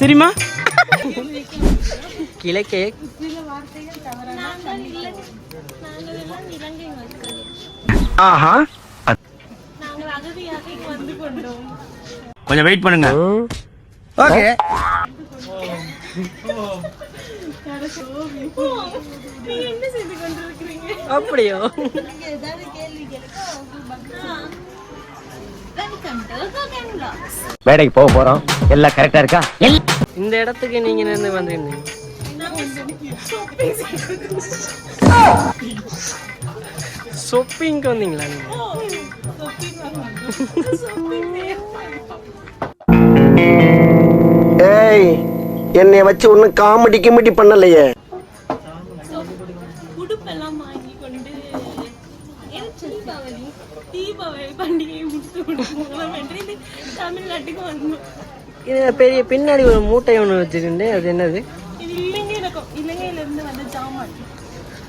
சரிம்மா கிழக்கே ஆஹா கொஞ்சம் வெயிட் பண்ணுங்க. ஓகே அப்படியோ வேலைக்கு போக போறோம். எல்லாம் கரெக்டா இருக்கா? இந்த இடத்துக்கு நீங்க நின்று வந்திருந்தீங்க. ஷாப்பிங்க்கு வந்தீங்களா நீங்க? ஏய் என்னைய வச்சு ஒன்னும் காமெடி கிமெடி பண்ணலையே. உடுப்பெல்லாம் வாங்கி கொண்டு தீபாவளி பண்டிகை முடித்து தமிழ்நாட்டுக்கு வந்தோம். பெரிய பின்னாடி ஒரு மூட்டை ஒன்று வச்சிருந்தேன். அது என்னது? இது இலங்கையில இருந்து வந்த ஜாமான்.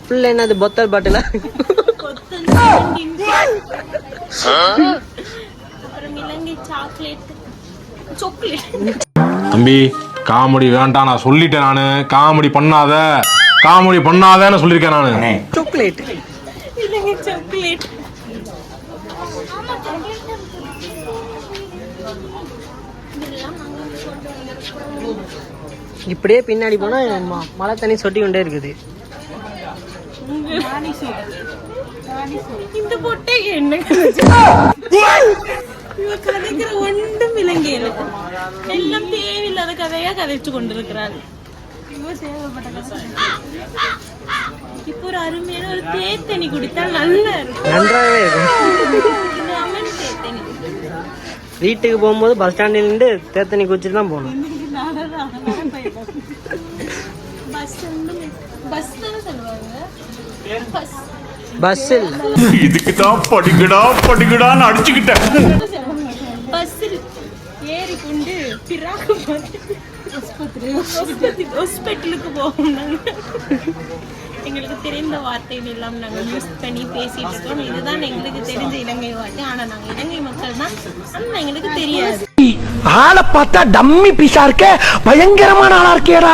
ஃபுல்லா என்னது? பொத்தல் பாட்டிலா? அப்புறம் இலங்கை சாக்லேட். தம்பி காமெடி வேண்டாம், நான் சொல்லிட்டேன். நானு காமெடி பண்ணாதன்னு சொல்லியிருக்கேன் நானு. சாக்லேட் இலங்கை சாக்லேட். இப்படியே பின்னாடி போனா மழை தண்ணி சொட்டி கொண்டே இருக்குது. இந்த பொட்டை என்ன கதைக்கிற ஒன்றும் இலங்கையில எல்லாம் தேவையில்லாத கதையா கதைச்சு கொண்டிருக்கிறாள். இப்போ ஒரு அருமையான ஒரு தேத்தனி குடித்தால் நல்லா இருக்கும். நன்றாகவே இருக்கும். வீட்டுக்கு போகும்போது பஸ் ஸ்டாண்டில் நின்று தேத்தனி குடிச்சிட்டு தான் போகணும். பஸ் இதுக்கு தான் படிக்கடான்னு அடிச்சுக்கிட்டேன். பஸ்ஸில் ஏறி கொண்டு ஹாஸ்பிட்டலுக்கு போகணும். எங்களுக்கு தெரிந்த வார்த்தைகள் எல்லாம் நாங்கள் யூஸ் பண்ணி பேசிட்டு இருக்கோம். இதுதான் எங்களுக்கு தெரிஞ்ச இலங்கை வார்த்தை. ஆனா நாங்க இலங்கை மக்கள் தான், ஆனா எங்களுக்கு தெரியாது. ஆளை பார்த்தா டம்மி பீஸா இருக்க, பயங்கரமான ஆளா இருக்கேடா.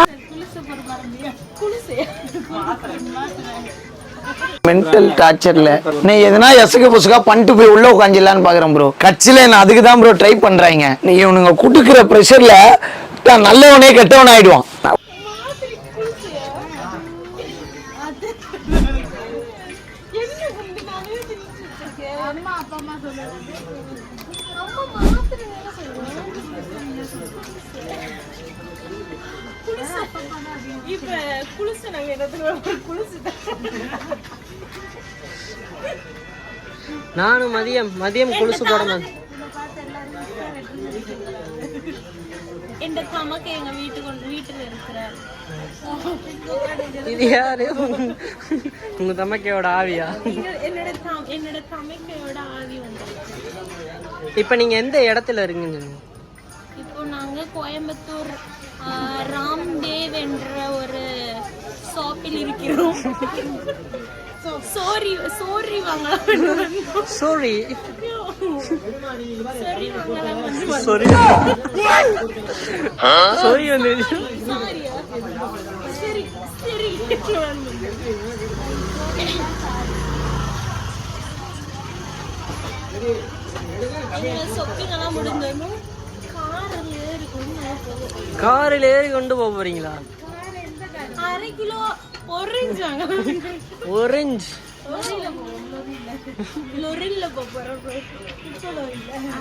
மென்டல் டார்ச்சர்ல நீ எதனா எசகு புசுகா பண்ணிட்டு போய் உள்ள உட்காந்துலான்னு பாக்குறேன் ப்ரோ. கட்சியில நான் அதுக்கு தான் ப்ரோ ட்ரை பண்றாங்க. நீ இவனுங்க குடுக்குற ப்ரெஷர்ல நல்லவனே கெட்டவன் ஆயிடுவான். இப்ப குளிச்சு நாங்க என்ன குளிச்சு நானும் மதியம் குளிச்சு போடணும். எந்த தமக்கு எங்க வீட்டுல இருக்கிறார். இது யாரு? உங்க தமக்கையோட ஆவியா? என்னோட தமக்கையோட ஆவி வந்து. இப்ப நீங்க எந்த இடத்துல இருக்கீங்க? இப்போ நாங்க கோயம்புத்தூர் ராம்தேவ் என்ற ஒரு ஷாப்பில் இருக்கிறோம். சோரி வாங்கலாம். சோரி வந்து ஷாப்பிங் முடிஞ்சதும் காரில் ஏறி கொண்டு போக போறீங்களா? 1/2 கிலோ orange orange லொரில்ல போறோம்.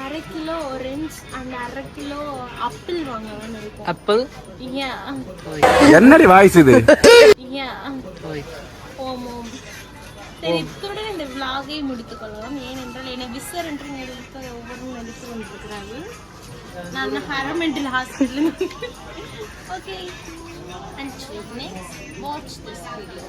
1/2 kilo orange and 1/2 kilo apple வாங்கலாம்னு இருக்கோம். ஆப்பிள்? என்னடி வாய்ஸ் இது? ஓமம். சரி, இத்துடன் இந்த vlog-ஐ முடித்துக் கொள்ளலாம். ஏனென்றால் என்னை விசர் என்று நினைத்து ஒவ்வொருவரும் நினைத்து கொண்டிருக்கிறார்கள். நான் ஹாரமெண்டல் hospital. Okay, until next watch this video.